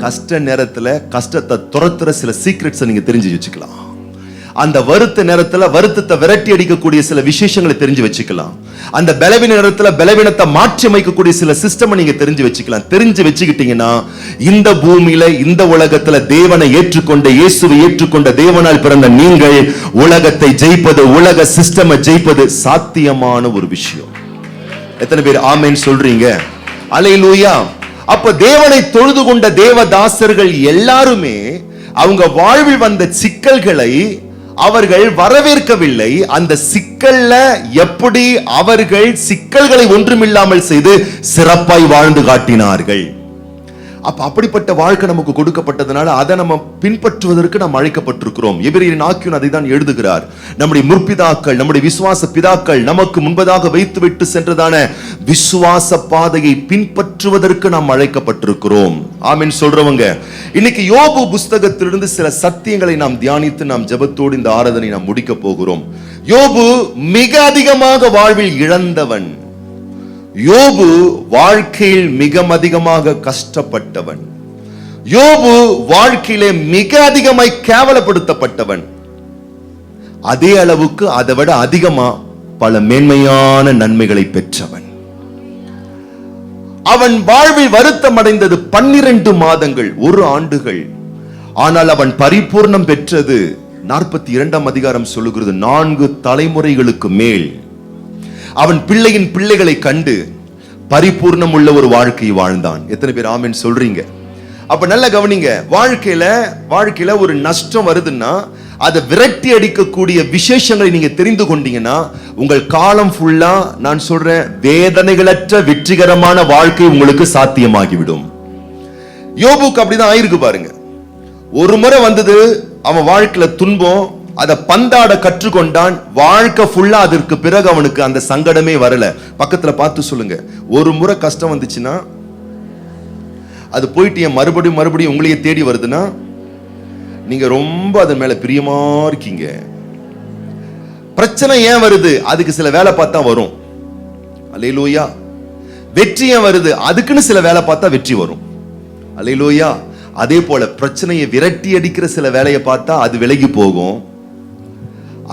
கஷ்ட நேரத்துல கஷ்டத்தை துரத்துற சில சீக்ரெட்ஸை நீங்க தெரிஞ்சு வச்சுக்கலாம். அந்த வருத்த நேரத்துல வருத்தத்தை விரட்டி அடிக்கக்கூடிய சில விசேஷங்களை தெரிஞ்சு வச்சுக்கலாம். அந்த பலவீன நேரத்துல பலவீனத்தை மாற்றி அமைக்கக்கூடிய சில சிஸ்டம் நீங்க தெரிஞ்சு வச்சுக்கலாம். தெரிஞ்சு வச்சுக்கிட்டீங்கன்னா இந்த பூமியில இந்த உலகத்துல தேவனை ஏற்றுக்கொண்ட இயேசுவை ஏற்றுக்கொண்ட தேவனால் பிறந்த நீங்கள் உலகத்தை ஜெயிப்பது, உலக சிஸ்டமை ஜெயிப்பது சாத்தியமான ஒரு விஷயம். எத்தனை பேர் ஆமென் சொல்றீங்க? அல்லேலூயா. அப்ப தேவனை தொழுது கொண்ட தேவதாசர்கள் எல்லாருமே அவங்க வாழ்வில் வந்த சிக்கல்களை அவர்கள் வரவேற்கவில்லை. அந்த சிக்கல்ல எப்படி அவர்கள் சிக்கல்களை ஒன்றுமில்லாமல் செய்து சிறப்பாய் வாழ்ந்து காட்டினார்கள். அப்ப அப்படிப்பட்ட வாழ்க்கை நமக்கு கொடுக்கப்பட்டதுனால அதை நம்ம பின்பற்றுவதற்கு நாம் அழைக்கப்பட்டிருக்கிறோம். எபிரேயரின் ஆக்கியோன் அதை தான் எழுதுகிறார். நம்முடைய முற்பிதாக்கள், நம்முடைய விசுவாச பிதாக்கள் நமக்கு முன்பதாக வைத்துவிட்டு சென்றதான விசுவாச பாதையை பின்பற்றுவதற்கு நாம் அழைக்கப்பட்டிருக்கிறோம். ஆமென் சொல்றவங்க. இன்னைக்கு யோபு புஸ்தகத்திலிருந்து சில சத்தியங்களை நாம் தியானித்து நாம் ஜெபத்தோடு இந்த ஆராதனை நாம் முடிக்க போகிறோம். யோபு மிக அதிகமாக வாழ்வில் இழந்தவன். யோபு வாழ்க்கையில் மிக அதிகமாக கஷ்டப்பட்டவன். யோபு வாழ்க்கையிலே மிக அதிகமாய் கேவலப்படுத்தப்பட்டவன். அதே அளவுக்கு அதை விட அதிகமா பல மேன்மையான நன்மைகளை பெற்றவன். அவன் வாழ்வில் வருத்தம் அடைந்தது 12 மாதங்கள், 1 ஆண்டுகள். ஆனால் அவன் பரிபூர்ணம் பெற்றது 42ஆம் அதிகாரம் சொல்லுகிறது 4 தலைமுறைகளுக்கு மேல். அவன் பிள்ளையின் பிள்ளைகளை கண்டு பரிபூர்ணம் உள்ள ஒரு வாழ்க்கை வாழ்ந்தான். எத்தனை பேர் ஆமென் சொல்றீங்க? அப்ப நல்ல கவனிங்க. வாழ்க்கையில ஒரு நஷ்டம் வருதுன்னா அதை விரட்டி அடிக்கக்கூடிய விசேஷங்களை நீங்க தெரிந்து கொண்டீங்கன்னா உங்கள் காலம் ஃபுல்லா நான் சொல்றேன் வேதனைகளற்ற வெற்றிகரமான வாழ்க்கை உங்களுக்கு சாத்தியமாகிவிடும். யோபுக்கு அப்படிதான் ஆயிருக்கு பாருங்க. ஒரு முறை வந்தது அவன் வாழ்க்கையில துன்பம், அதை பந்தாட கற்றுக்கொண்டான். வாழ்க்கை ஃபுல்லா அதற்கு பிறகு அவனுக்கு அந்த சங்கடமே வரல. பக்கத்துல பார்த்து சொல்லுங்க, ஒரு முறை கஷ்டம் வந்துச்சுன்னா அது போயிட்டு மறுபடியும் உங்களையே தேடி வருதுன்னா நீங்க ரொம்ப அதன் மேல பிரியமா இருக்கீங்க. பிரச்சனை ஏன் வருது? அதுக்கு சில வேலை பார்த்தா வரும். அல்லேலூயா. வெற்றி ஏன் வருது? அதுக்குன்னு சில வேலை பார்த்தா வெற்றி வரும். அல்லேலூயா. அதே போல பிரச்சனையை விரட்டி அடிக்கிற சில வேலையை பார்த்தா அது விலகி போகும்.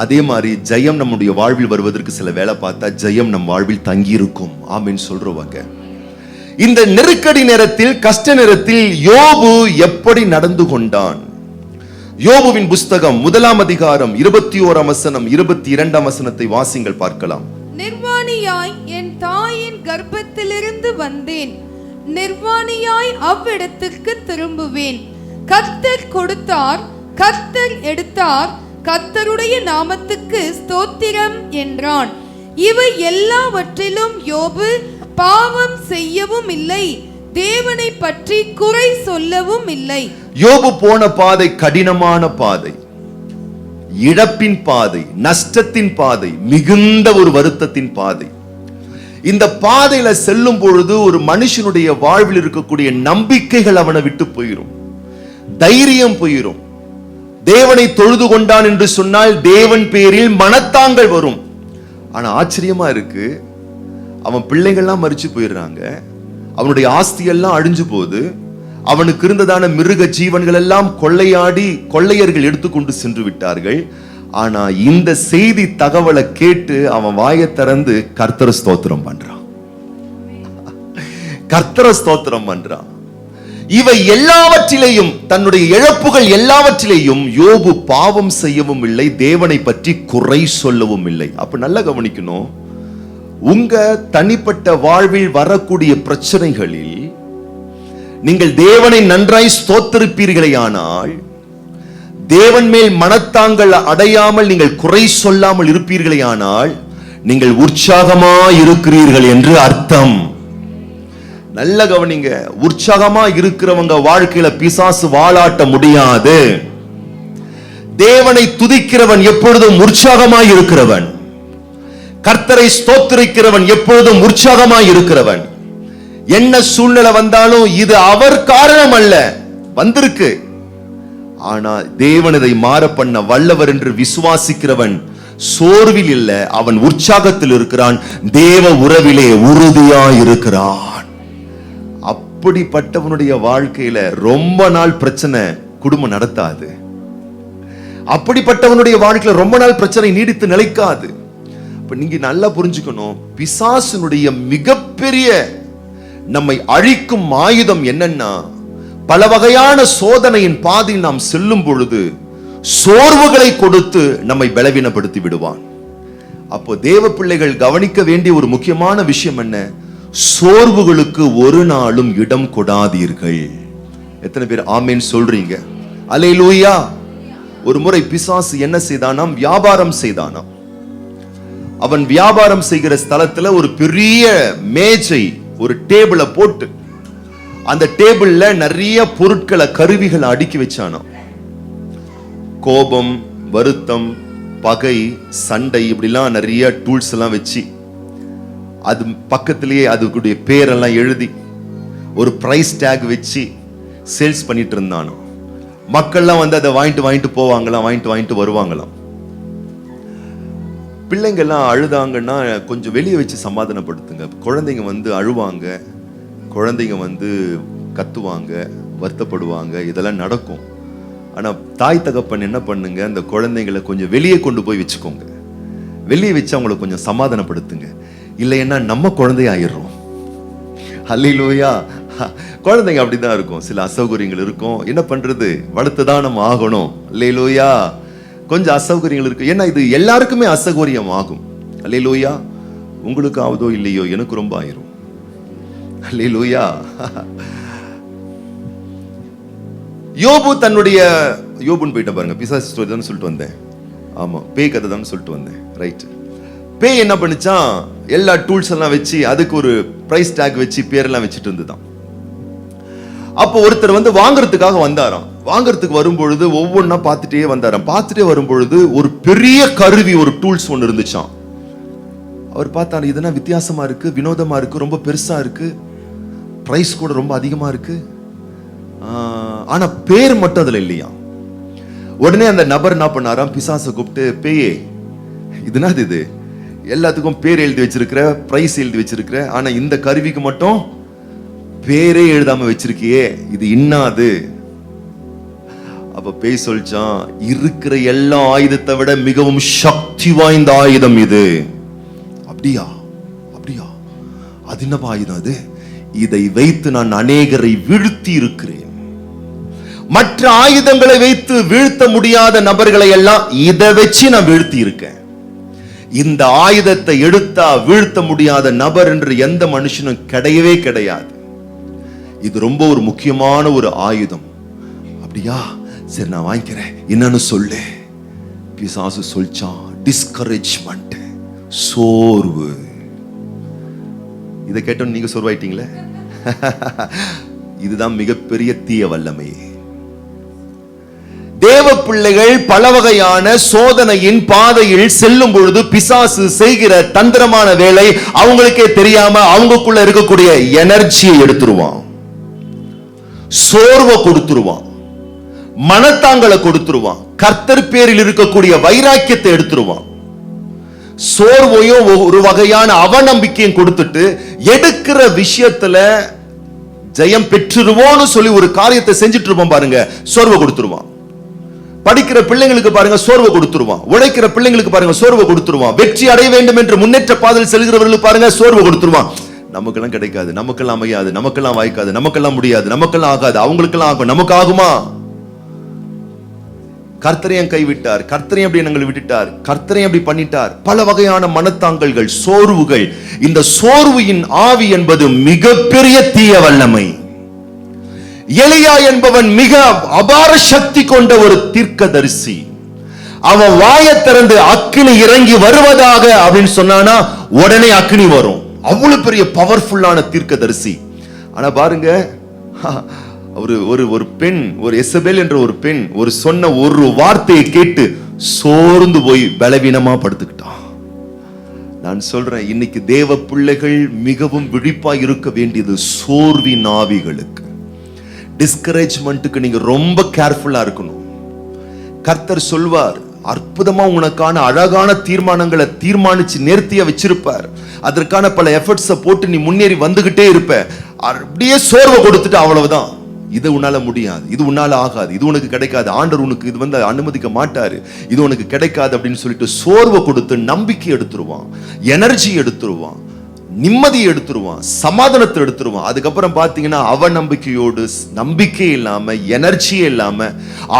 அதே மாதிரி ஜெயம் நம்முடைய வாழ்வில் வருவதற்கு சில வேலை பார்த்தா ஜெயம் நம் வாழ்வில் தங்கி இருக்கும். ஆமென் சொல்றவங்க. இந்த நெருக்கடி நேரத்தில், கஷ்ட நேரத்தில் யோபு எப்படி நடந்து கொண்டான்? யோபுவின் புஸ்தகம் 1ஆம் அதிகாரம் 21ஆம் வசனம் 22ஆம் வசனத்தை வாசிங்கள் பார்க்கலாம். நிர்வாணியாய் என் தாயின் கர்ப்பத்திலிருந்து வந்தேன், நிர்வாணியாய் அவ்விடத்திற்கு திரும்புவேன். கர்த்தர் கொடுத்தார், கர்த்தர் எடுத்தார், கர்த்தருடைய நாமத்துக்கு ஸ்தோத்திரம் என்றான். இவை எல்லாவற்றிலும் யோபு பாவம் செய்யவும் இல்லை, தேவனை பற்றி குறை சொல்லவும் இல்லை. யோபு போன பாதை கடினமான பாதை, இழப்பின் பாதை, நஷ்டத்தின் பாதை, மிகுந்த ஒரு வருத்தத்தின் பாதை. இந்த பாதையில செல்லும் பொழுது ஒரு மனுஷனுடைய வாழ்வில் இருக்கக்கூடிய நம்பிக்கைகள் அவனை விட்டு போயிரும், தைரியம் போயிரும். தேவனை தொழுது கொண்டான் என்று சொன்னால் தேவன் பேரில் மனத்தாங்கள் வரும். ஆனா ஆச்சரியமா இருக்கு, அவன் பிள்ளைகள்லாம் மரிச்சு போயிடுறாங்க, அவனுடைய ஆஸ்தி எல்லாம் அழிஞ்சு போகுது, அவனுக்கு இருந்ததான மிருக ஜீவன்கள் எல்லாம் கொள்ளையர்கள் எடுத்துக்கொண்டு சென்று விட்டார்கள். ஆனா இந்த செய்தி தகவலை கேட்டு அவன் வாயை திறந்து கர்த்தரை ஸ்தோத்திரம் பண்றான். கர்த்தரை ஸ்தோத்திரம் பண்றான். இவை எல்லாவற்றிலேயும், தன்னுடைய இழப்புகள் எல்லாவற்றிலேயும் யோபு பாவம் செய்யவும் இல்லை, தேவனை பற்றி குறை சொல்லவும் இல்லை. அப்ப நல்லா கவனிக்கணும். உங்க தனிப்பட்ட வாழ்வில் வரக்கூடிய பிரச்சனைகளில் நீங்கள் தேவனை நன்றாய் ஸ்தோத்திரிப்பீர்களேயானால், தேவன் மேல் மனத்தாங்கள் அடையாமல் நீங்கள் குறை சொல்லாமல் இருப்பீர்களேயானால் நீங்கள் உற்சாகமா இருக்கிறீர்கள் என்று அர்த்தம். நல்ல கவனிங்க. உற்சாகமா இருக்கிறவங்க வாழ்க்கையில பிசாசு வாளாட்ட முடியாது. தேவனை துதிக்கிறவன் எப்பொழுதும் உற்சாகமாய் இருக்கிறவன். கர்த்தரை ஸ்தோத்திரிக்கிறவன் எப்பொழுதும் உற்சாகமாய் இருக்கிறவன். என்ன சூழ்நிலை வந்தாலும் இது அவர் காரணம் அல்ல, வந்திருக்கு. ஆனா தேவன் இதை மாற பண்ண வல்லவர் என்று விசுவாசிக்கிறவன் சோர்வில் இல்ல, அவன் உற்சாகத்தில் இருக்கிறான், தேவ உறவிலே உறுதியாய் இருக்கிறான். அப்படிப்பட்டவனுடைய வாழ்க்கையில ரொம்ப நாள் பிரச்சனை குடும்பம் நடத்தாது. அப்படிப்பட்டவனுடைய வாழ்க்கையில ரொம்ப நாள் பிரச்சனை நீடித்து நிலைக்காது. இப்ப நீங்க நல்லா புரிஞ்சுக்கணும், பிசாசினுடைய மிகப்பெரிய நம்மை அழிக்கும் ஆயுதம் என்னன்னா, பல வகையான சோதனையின் பாதையில் நாம் செல்லும் பொழுது சோர்வுகளை கொடுத்து நம்மை பலவீனப்படுத்தி விடுவான். அப்போ தேவ பிள்ளைகள் கவனிக்க வேண்டிய ஒரு முக்கியமான விஷயம் என்ன? சோர்வுகளுக்கு ஒரு நாளும் இடம் கொடாதீர்கள். எத்தனை பேர் ஆமேன் சொல்றீங்க? அல்லேலூயா. ஒரு முறை பிசாசு என்ன செய்தானாம்? வியாபாரம் செய்தானாம். அவன் வியாபாரம் செய்கிற ஸ்தலத்துல ஒரு பெரிய மேஜை, ஒரு டேபிளை போட்டு அந்த டேபிள்ல நிறைய பொருட்களை, கருவிகளை அடுக்கி வச்சானாம். கோபம், வருத்தம், பகை, சண்டை, இப்படிலாம் நிறைய டூல்ஸ் எல்லாம் வச்சு அது பக்கத்திலேயே அதுக்குடைய பேரெல்லாம் எழுதி ஒரு பிரைஸ் டேக் வச்சு சேல்ஸ் பண்ணிட்டு இருந்தானோ. மக்கள்லாம் வந்து அதை வாங்கிட்டு போவாங்களாம், வாங்கிட்டு வருவாங்களாம். பிள்ளைங்கள்லாம் அழுதாங்கன்னா கொஞ்சம் வெளியே வச்சு சமாதானப்படுத்துங்க. குழந்தைங்க வந்து அழுவாங்க, குழந்தைங்க வந்து கத்துவாங்க, வருத்தப்படுவாங்க, இதெல்லாம் நடக்கும். ஆனா தாய் தகப்பன் என்ன பண்ணுங்க, அந்த குழந்தைங்களை கொஞ்சம் வெளியே கொண்டு போய் வச்சுக்கோங்க. வெளியே வச்சு அவங்களை கொஞ்சம் சமாதானப்படுத்துங்க. இல்லைன்னா நம்ம குழந்தையாயிடுறோம். அல்லேலூயா. குழந்தைங்க அப்படிதான் இருக்கும், சில அசௌகரியங்கள் இருக்கும். என்ன பண்றது, வளர்த்துதான் நம்ம ஆகணும். அல்லேலூயா. கொஞ்சம் அசௌகரியங்கள் இருக்கு. ஏன்னா இது எல்லாருக்குமே அசௌகரியம் ஆகும். அல்லேலூயா. உங்களுக்கு ஆகுதோ இல்லையோ, எனக்கு ரொம்ப ஆயிரும். அல்லேலூயா. யோபு தன்னுடைய யோபுன்னு போயிட்ட பாருங்க. பிசாசு ஸ்டோரி தான் சொல்லிட்டு வந்தேன். ஆமா, பேய் கதை தான் சொல்லிட்டு வந்தேன். ரைட். பேய் என்ன பண்ணுச்சான், எல்லா டூல்ஸ் எல்லாம் வச்சு அதுக்கு ஒரு பிரைஸ் டேக் வச்சு பேரெல்லாம் வச்சுட்டு இருந்துதான். அப்போ ஒருத்தர் வந்து வாங்குறதுக்காக வந்தாராம். வாங்குறதுக்கு வரும்பொழுது ஒவ்வொன்னா பார்த்துட்டே வந்தாராம். பார்த்துட்டே வரும்பொழுது ஒரு பெரிய கருவி, ஒரு டூல்ஸ் ஒன்று இருந்துச்சான். அவர் பார்த்தாரு, இதுனா வித்தியாசமா இருக்கு, வினோதமா இருக்கு, ரொம்ப பெருசா இருக்கு, பிரைஸ் கூட ரொம்ப அதிகமா இருக்கு. ஆனா பேர் மட்டும் அதுல இல்லையா. உடனே அந்த நபர் என்ன பண்ணாராம், பிசாசை கூப்பிட்டு, பேயே இதுனா இது எல்லாத்துக்கும் பேர் எழுதி வச்சிருக்கிற, பிரைஸ் எழுதி வச்சிருக்கிற, ஆனா இந்த கருவிக்கு மட்டும் பேரே எழுதாம வச்சிருக்கியே, இது இன்னாது. அப்ப பேய் சொல்லிச்சான், இருக்கிற எல்லா ஆயுதத்தை விட மிகவும் சக்தி வாய்ந்த ஆயுதம் இது. அப்படியா? அப்படியா? அது என்ன ஆயுதம் அது? இதை வைத்து நான் அநேகரை வீழ்த்தி இருக்கிறேன். மற்ற ஆயுதங்களை வைத்து வீழ்த்த முடியாத நபர்களை எல்லாம் இதை வச்சு நான் வீழ்த்தி இருக்கேன். இந்த ஆயுதத்தை எடுத்தா வீழ்த்த முடியாத நபர் என்று எந்த மனுஷனும் கிடையவே கிடையாது. இது ரொம்ப ஒரு முக்கியமான ஒரு ஆயுதம். அப்படியா? சரி, நான் வாங்கிக்கிறேன். என்னன்னு சொல்லு. பிசாசு சொல்லிச்சான், டிஸ்கரேஜ்மெண்ட், சோர்வு. இதை கேட்டோன்னு நீங்க சோர்வாயிட்டீங்களே. இதுதான் மிகப்பெரிய தீய வல்லமை. தேவ பிள்ளைகள் பல வகையான சோதனையின் பாதையில் செல்லும் பொழுது பிசாசு செய்கிற தந்திரமான வேலை அவங்களுக்கே தெரியாம அவங்களுக்குள்ள இருக்கக்கூடிய எனர்ஜியை எடுத்துருவான், சோர்வை கொடுத்துருவான், மனத்தாங்களை கொடுத்துருவான், கர்த்தர் பேரில் இருக்கக்கூடிய வைராக்கியத்தை எடுத்துருவான். சோர்வையும் ஒரு வகையான அவநம்பிக்கையும் கொடுத்துட்டு எடுக்கிற விஷயத்துல ஜெயம் பெற்றுருவோன்னு சொல்லி ஒரு காரியத்தை செஞ்சுட்டு இருப்போம் பாருங்க, சோர்வை கொடுத்துருவான். படிக்கிற பிள்ளைங்களுக்கு பாருங்க, சோர்வை கொடுத்துருவான். உழைக்கிற பிள்ளைங்களுக்கு பாருங்க, சோர்வை கொடுத்துருவான். வெற்றி அடைய வேண்டும் என்று முன்னேற்ற பாதையில் செல்கிறவர்களுக்கு பாருங்க, சோர்வை கொடுத்துருவான். நமக்கெல்லாம் கிடைக்காது, நமக்கெல்லாம் அமையாது, நமக்கெல்லாம் வாய்க்காது, நமக்கெல்லாம் முடியாது, நமக்கெல்லாம் ஆகாது, அவங்களுக்கெல்லாம் ஆகும், நமக்கு ஆகுமா? கர்த்தரையும் கைவிட்டார், கர்த்தரையும் அப்படி எங்களை விட்டுட்டார், கர்த்தரையும் அப்படி பண்ணிட்டார். பல வகையான மனத்தாங்கல்கள், சோர்வுகள். இந்த சோர்வின் ஆவி என்பது மிகப்பெரிய தீய வல்லமை. எலியா என்பவன் மிக அபார சக்தி கொண்ட ஒரு தீர்க்கதரிசி. அவன் வாயை திறந்து அக்கினி இறங்கி வருவதாக அப்படின்னு சொன்னானா உடனே அக்கினி வரும். அவ்வளவு பெரிய பவர்ஃபுல்லான தீர்க்கதரிசி. ஆனா பாருங்க, ஒரு பெண், ஒரு எசபேல் என்ற ஒரு பெண் ஒரு சொன்ன ஒரு வார்த்தையை கேட்டு சோர்ந்து போய் பலவீனமா படுத்துக்கிட்டான். நான் சொல்றேன், இன்னைக்கு தேவ பிள்ளைகள் மிகவும் விழிப்பா இருக்க வேண்டியது சோர்வின் ஆவிகளுக்கு, டிஸ்கரேஜ்மெண்ட்டுக்கு நீங்க ரொம்ப கேர்ஃபுல்லா இருக்கணும். கர்த்தர் சொல்வார், அற்புதமா உனக்கான அழகான தீர்மானங்களை தீர்மானிச்சு நேர்த்தியா வச்சிருப்பார். அதற்கான பல எஃபர்ட்ஸை போட்டு நீ முன்னேறி வந்துகிட்டே இருப்ப. அப்படியே சோர்வை கொடுத்துட்டு அவ்வளவுதான், இது உன்னால முடியாது, இது உன்னால ஆகாது, இது உனக்கு கிடைக்காது, ஆண்டவர் உனக்கு இது வந்து அனுமதிக்க மாட்டாரு, இது உனக்கு கிடைக்காது அப்படின்னு சொல்லிட்டு சோர்வை கொடுத்து நம்பிக்கை எடுத்துருவான், எனர்ஜி எடுத்துருவான், நிம்மதியை எடுத்துருவான், சமாதானத்தை எடுத்துருவான். அதுக்கப்புறம் பாத்தீங்கன்னா அவநம்பிக்கையோடு, நம்பிக்கை இல்லாம, எனர்ஜியே இல்லாம,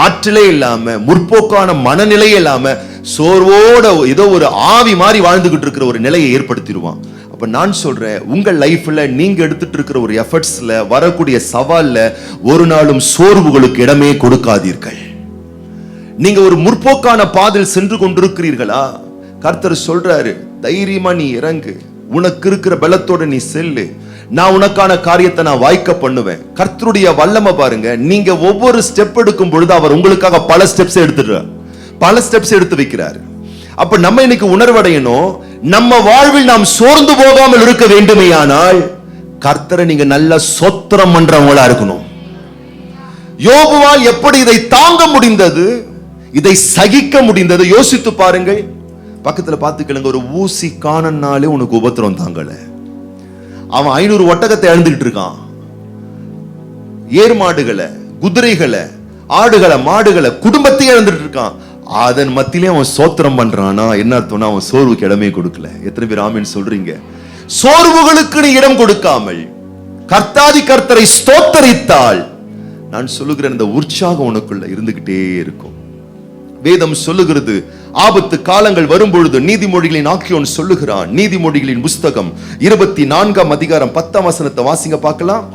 ஆற்றலே இல்லாம, முற்போக்கான மனநிலையே இல்லாம, சோர்வோட ஏதோ ஒரு ஆவி மாதிரி வாழ்ந்துகிட்டு இருக்கிற ஒரு நிலையை ஏற்படுத்திடுவான். அப்ப நான் சொல்றேன், உங்க லைஃப்ல நீங்க எடுத்துட்டு இருக்கிற ஒரு எஃபர்ட்ஸ்ல வரக்கூடிய சவால்ல ஒரு நாளும் சோர்வுகளுக்கு இடமே கொடுக்காதீர்கள். நீங்க ஒரு முற்போக்கான பாதையில் சென்று கொண்டிருக்கிறீர்களா? கர்த்தர் சொல்றாரு, தைரியமா நீ இறங்கு, உனக்கு இருக்கிற பலத்தோட நீ செல்லு, நான் உனக்கான காரியத்தை நான் வாய்க்க பண்ணுவேன். கர்த்தருடைய வல்லமை பாருங்க. நீங்க ஒவ்வொரு ஸ்டெப் எடுக்கும் பொழுது அவர் உங்களுக்காக பல ஸ்டெப்ஸ் எடுத்து வைக்கிறார். அப்ப நம்ம இன்னைக்கு உணர்வடையணும், நம்ம வாழ்வில் நாம் சோர்ந்து போகாமல் இருக்க வேண்டுமேயானால் கர்த்தரை நீங்க நல்ல சொத்திரம் பண்றவங்களா இருக்கணும். யோபுவால் எப்படி இதை தாங்க முடிந்தது, இதை சகிக்க முடிந்தது யோசித்து பாருங்கள். பக்கத்துல பார்த்துக்கலுங்க, ஒரு ஊசி காணனாலே உனக்கு உபத்திரம் தாங்கல. அவன் 500 ஒட்டகத்தை இழந்துகிட்டு இருக்கான், ஏர் மாடுகளை, குதிரைகளை, ஆடுகளை, மாடுகளை, குடும்பத்தை இழந்துட்டு இருக்கான். அதன் மத்தியிலே அவன் சோத்திரம் பண்றானா என்ன அர்த்தம்னா அவன் சோர்வுக்கு இடமே கொடுக்கல. எத்தனை பேர் ஆமென் சொல்றீங்க? சோர்வுகளுக்கு நீ இடம் கொடுக்காமல் கர்த்தாதி கர்த்தரை ஸ்தோத்தரித்தால் நான் சொல்லுகிறேன், இந்த உற்சாகம் உனக்குள்ள இருந்துகிட்டே இருக்கும். வேதம் சொல்லுகிறது, ஆபத்து காலங்கள் வரும்பொழுது நீதிமொழிகளின் ஆக்கியோன் சொல்லுகிறான். நீதிமொழிகளின் புஸ்தகம் 24ஆம் அதிகாரம் 10ஆம் வசனத்தை வாசிங்க பார்க்கலாம்.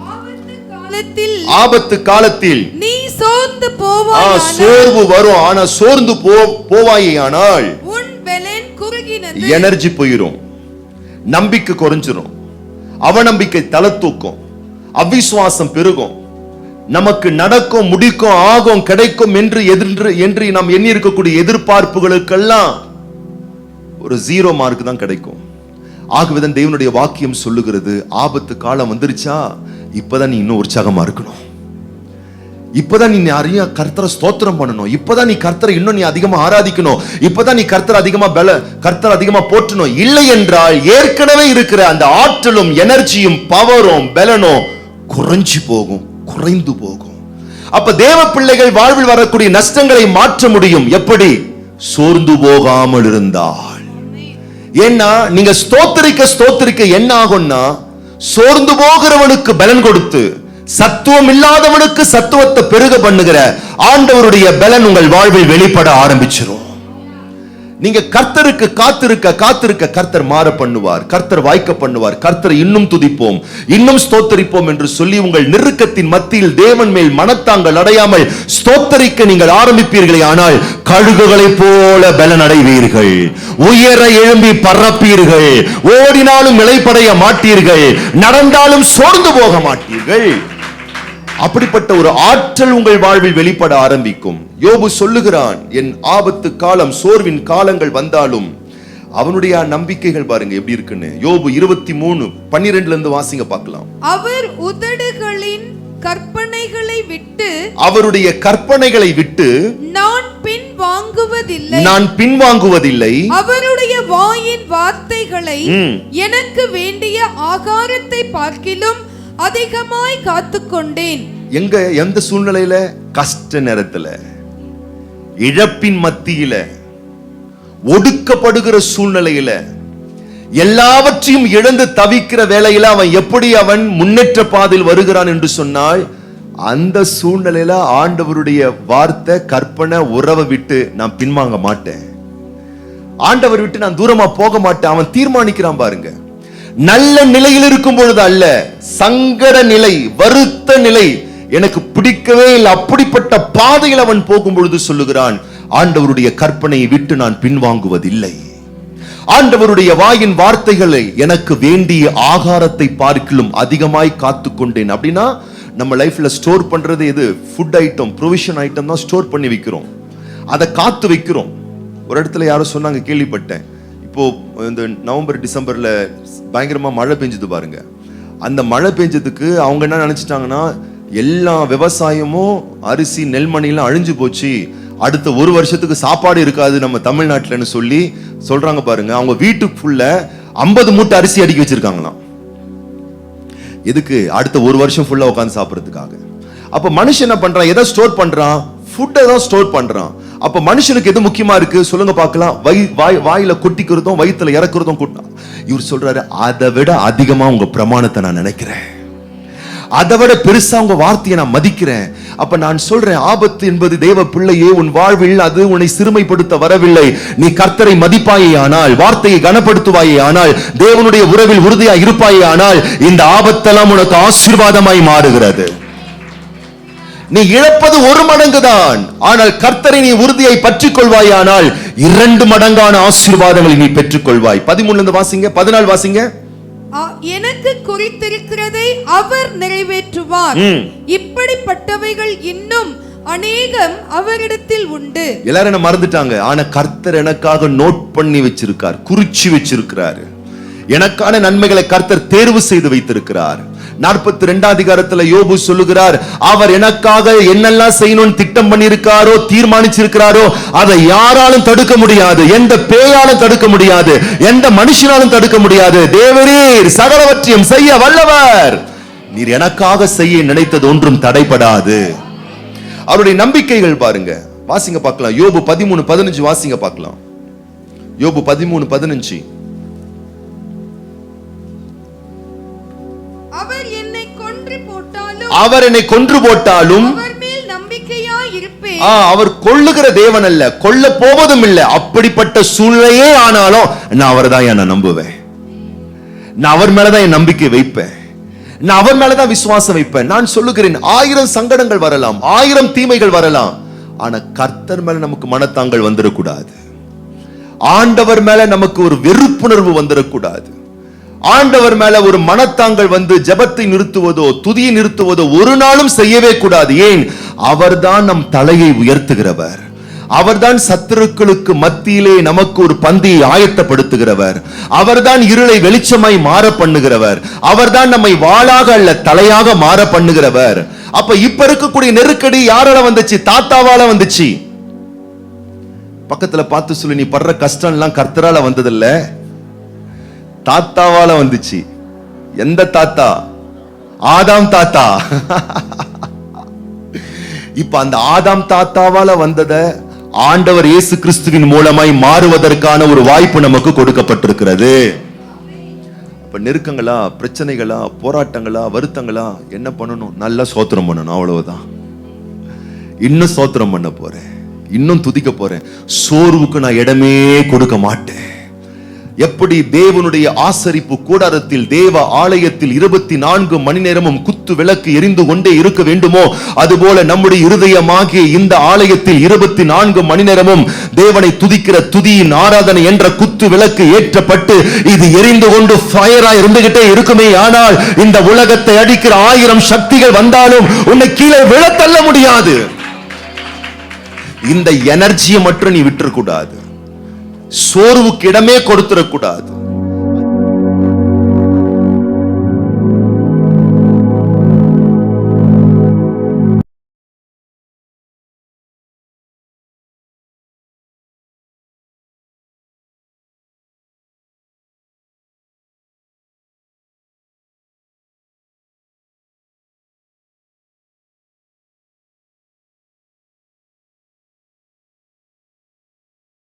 ஆபத்து காலத்தில் நீ சோர்ந்து போவாய், சோர்வு வரும், ஆனா சோர்ந்து போவாயானால் உன் பெலன் குறுகினது, எனர்ஜி போயிடும், நம்பிக்கை குறைஞ்சிரும், அவநம்பிக்கை தலை தூக்கும், அவிசுவாசம் பெருகும், நமக்கு நடக்கும், முடிக்கும், ஆகும், கிடைக்கும் என்று நாம் எண்ணி இருக்கக்கூடிய எதிர்பார்ப்புகளுக்கெல்லாம் ஒரு 0 மார்க் தான் கிடைக்கும். ஆகவேதான் தேவனுடைய வாக்கியம் சொல்லுகிறது, ஆபத்து காலம் வந்துருச்சா இப்பதான் நீ இன்னும் உற்சாகமா இருக்கணும், இப்பதான் நீ நிறைய கர்த்தரை ஸ்தோத்திரம் பண்ணணும், இப்பதான் நீ கர்த்தரை இன்னும் நீ அதிகமா ஆராதிக்கணும், இப்பதான் நீ கர்த்தரை அதிகமா போற்றணும். இல்லை என்றால் ஏற்கனவே இருக்கிற அந்த ஆற்றலும் எனர்ஜியும் பவரும் பலனும் குறைந்து போகும். அப்ப தேவ பிள்ளைகள் வாழ்வில் வரக்கூடிய நஷ்டங்களை மாற்ற முடியும். எப்படி? சோர்ந்து போகாமல் இருந்தால். ஏன்னா நீங்க ஸ்தோத்திரிக்க என்ன ஆகும்னா, சோர்ந்து போகிறவனுக்கு பலன் கொடுத்து சத்துவம் இல்லாதவனுக்கு சத்துவத்தை பெருக பண்ணுகிற ஆண்டவருடைய பலன் உங்கள் வாழ்வில் வெளிப்பட ஆரம்பிச்சிடும். நீங்க கர்த்தருக்கு காத்திருக்க கர்த்தர் மாற பண்ணுவார், கர்த்தர் வாய்க்க பண்ணுவார். கர்த்தரை இன்னும் துதிப்போம், இன்னும் ஸ்தோத்தரிப்போம் என்று சொல்லி உங்கள் நெருக்கத்தின் மத்தியில் தேவன் மேல் மனத்தாங்கள் அடையாமல் ஸ்தோத்தரிக்க நீங்கள் ஆரம்பிப்பீர்களே, ஆனால் கழுகுகளை போல பலன் அடைவீர்கள், உயர எழும்பி பறப்பீர்கள், ஓடினாலும் இளைப்படைய மாட்டீர்கள், நடந்தாலும் சோர்ந்து போக மாட்டீர்கள். அப்படிப்பட்ட ஒரு ஆற்றல் உங்கள் வாழ்வில் வெளிப்பட ஆரம்பிக்கும். யோபு சொல்லுகிறான், என் ஆபத்து காலம், சோர்வின் காலங்கள் வந்தாலும் அவனுடைய நம்பிக்கைகள் பாருங்க எப்படி இருக்குன்னு. யோபு 23:12 இருந்து வாசிங்க பார்க்கலாம். அவர் உதடுகளின் கற்பனைகளை விட்டு, அவருடைய கற்பனைகளை விட்டு நான் பின்வாங்குவதில்லை, அவருடைய வாயின் வார்த்தைகளை எனக்கு வேண்டிய ஆகாரத்தை பார்க்கிலும் அதிகமாய் காத்துக்கொண்டேன். எந்த சூழ்நிலையில? கஷ்ட நேரத்துல, இழப்பின் மத்தியில, ஒடுக்கப்படுகிற சூழ்நிலையில, எல்லாவற்றையும் இழந்து தவிக்கிற வேளையில அவன் முன்னேற்ற பாதையில் வருகிறான் என்று சொன்னால், அந்த சூழ்நிலையில ஆண்டவருடைய வார்த்தை, கற்பனை, உறவை விட்டு நான் பின்வாங்க மாட்டேன், ஆண்டவர் விட்டு நான் தூரமா போக மாட்டேன். அவன் தீர்மானிக்கிறான் பாருங்க. நல்ல நிலையில் இருக்கும் பொழுது அல்ல, சங்கட நிலை, வருத்த நிலை, எனக்கு பிடிக்கவே இல்லை, அப்படிப்பட்ட பாதையில் அவன் போகும் பொழுது சொல்லுகிறான், ஆண்டவருடைய கற்பனையை விட்டு நான் பின்வாங்குவதில்லை, ஆண்டவருடைய வாயின் வார்த்தைகளை எனக்கு வேண்டிய ஆகாரத்தை பார்க்கிலும் அதிகமாய் காத்துக்கொண்டேன். அப்படின்னா நம்ம லைஃப்ல ஸ்டோர் பண்றது எது? ஃபுட் ஐட்டம், ப்ரொவிஷன் ஐட்டம் தான் ஸ்டோர் பண்ணி வைக்கிறோம், அதை காத்து வைக்கிறோம். ஒரு இடத்துல யாரும் சொன்னாங்க, கேள்விப்பட்டேன், இப்போ இந்த நவம்பர் டிசம்பர்ல பயங்கரமா மழை பெஞ்சது பாருங்க. அந்த மழை பெஞ்சதுக்கு அவங்க என்ன நினைச்சிட்டாங்கன்னா, எல்லா விவசாயமும் அரிசி நெல்மணிலாம் அழிஞ்சு போச்சு, அடுத்த 1 வருஷத்துக்கு சாப்பாடு இருக்காது நம்ம தமிழ்நாட்டில்னு சொல்லி சொல்றாங்க பாருங்க. அவங்க வீட்டுக்குள்ள 50 மூட்டை அரிசி அடுக்கி வச்சிருக்காங்களாம். எதுக்கு? அடுத்த ஒரு வருஷம் ஃபுல்லா உட்கார்ந்து சாப்பிடுறதுக்காக. அப்ப மனுஷன் என்ன பண்றான்? எதை ஸ்டோர் பண்றான்? ஃபுட்டை தான் ஸ்டோர் பண்றான். அப்ப மனுஷனுக்கு எது முக்கியமா இருக்கு சொல்லுங்க பார்க்கலாம்? வாயில கொட்டிக்கிறதும் வயித்துல இறக்குறதும் கூட்டம். இவர் சொல்றாரு, அதை விட அதிகமா உங்க பிரமாணத்தை நான் நினைக்கிறேன், அதை விட பெருசா உங்க வார்த்தையை நான் மதிக்கிறேன். அப்ப நான் சொல்றேன், ஆபத்து என்பது தேவ பிள்ளையே உன் வாழ்வில் அது உன்னை சிறுமைப்படுத்த வரவில்லை. நீ கர்த்தரை மதிப்பாயே ஆனால், வார்த்தையை கனப்படுத்துவாயே ஆனால், தேவனுடைய உறவில் உறுதியாய் இருப்பாயே ஆனால், இந்த ஆபத்தெல்லாம் உனக்கு ஆசீர்வாதமாய் மாறுகிறது. நீ இழப்பது 1 மடங்கு தான், ஆனால் கர்த்தரை நீ உறுதியை பற்றிக் கொள்வாயானால் 2 மடங்கான ஆசீர்வாதங்களை நீ பெற்றுக் கொள்வாய். 13 இருந்து வாசிங்க, 14 வாசிங்க. எனக்கு குறித்திருக்கிறதை அவர் நிறைவேற்றுவார், இப்படிப்பட்டவைகள் இன்னும் அநேகம் அவரிடத்தில் உண்டு. எல்லாரும் என்ன மறந்துட்டாங்க, ஆனா கர்த்தர் எனக்காக நோட் பண்ணி வச்சிருக்கார், குறிச்சு வச்சிருக்கிறார். எனக்கான நன்மைகளை கர்த்தர் தேர்வு செய்து வைத்திருக்கிறார். 42 அதிகாரத்துல யோபு சொல்லுகிறார், அவர் எனக்காக என்னெல்லாம் செய்யணும்னு திட்டம் பண்ணியிருக்காரோ, தீர்மானிச்சிருக்கிறாரோ, அதை யாராலும் தடுக்க முடியாது, எந்த பேயாலும் தடுக்க முடியாது, எந்த மனுஷனாலும் தடுக்க முடியாது. தேவரீர் சகலவற்றையும் செய்ய வல்லவர், நீர் எனக்காக செய்ய நினைத்தது ஒன்றும் தடைபடாது. அவருடைய நம்பிக்கைகள் பாருங்க, வாசிங்க பார்க்கலாம். யோபு 13:15 வாசிங்க பார்க்கலாம். யோபு 13:15. அவர் என்னை கொன்று போட்டாலும் அவர் கொல்லுகிற தேவன் அல்ல, கொல்ல போவதும் இல்லை. அப்படிப்பட்ட சூழ்நிலையே ஆனாலும் நான் அவர் தான் என்ன நம்புவேன், நான் அவர் மேலதான் என் நம்பிக்கை வைப்பேன், நான் அவர் மேலதான் விசுவாசம் வைப்பேன். நான் சொல்லுகிறேன், 1000 சங்கடங்கள் வரலாம், 1000 தீமைகள் வரலாம், ஆனா கர்த்தர் மேல நமக்கு மனத்தாங்கள் வந்துடக்கூடாது. ஆண்டவர் மேல நமக்கு ஒரு வெறுப்புணர்வு வந்துடக்கூடாது. ஆண்டவர் மேல ஒரு மனத்தாங்கள் வந்து ஜெபத்தை நிறுத்துவதோ துதியை நிறுத்துவதோ ஒரு நாளும் செய்யவே கூடாது. ஏன்? அவர்தான் நம் தலையை உயர்த்துகிறவர், அவர்தான் சத்துருக்களுக்கு மத்தியிலே நமக்கு ஒரு பந்தியை ஆயத்தப்படுத்துகிறவர், அவர்தான் இருளை வெளிச்சமாய் மாற பண்ணுகிறவர், அவர்தான் நம்மை வாளாக அல்ல தலையாக மாற பண்ணுகிறவர். அப்ப இப்ப இருக்கக்கூடிய நெருக்கடி யாரால வந்துச்சு? தாத்தாவால வந்துச்சு. பக்கத்துல பார்த்து சொல்லி, நீ படுற கஷ்டம் எல்லாம் கர்த்தரால வந்ததில்ல, தாத்தாவால வந்துச்சு. எந்த தாத்தா? ஆதாம் தாத்தா. இப்ப அந்த ஆதாம் தாத்தாவால வந்தத ஆண்டவர் இயேசு கிறிஸ்துவின் மூலமாய் மாறுவதற்கான ஒரு வாய்ப்பு நமக்கு கொடுக்கப்பட்டிருக்கிறது. இப்ப நெருக்கங்களா, பிரச்சனைகளா, போராட்டங்களா, வருத்தங்களா, என்ன பண்ணணும்? நல்லா ஸ்தோத்திரம் பண்ணணும், அவ்வளவுதான். இன்னும் ஸ்தோத்திரம் பண்ண போறேன், இன்னும் துதிக்க போறேன். சோர்வுக்கு நான் இடமே கொடுக்க மாட்டேன். எப்படி தேவனுடைய ஆசரிப்பு கூடாரத்தில், தேவ ஆலயத்தில் 24 மணி நேரமும் குத்து விளக்கு எரிந்து கொண்டே இருக்க வேண்டுமோ, அதுபோல நம்முடைய இருதயமாகிய இந்த ஆலயத்தில் 24 மணி நேரமும் தேவனை துதிக்கிற துதியின் ஆராதனை என்ற குத்து விளக்கு ஏற்றப்பட்டு இது எரிந்து கொண்டு ஃபயரா இருந்துகிட்டே இருக்குமே. ஆனால் இந்த உலகத்தை அடிக்கிற 1000 சக்திகள் வந்தாலும் உன்னை கீழே விழத்தள்ள முடியாது. இந்த எனர்ஜியை மட்டும் நீ விட்டுறக்கூடாது, சோர்வுக்கு இடமே கொடுத்துடக்கூடாது.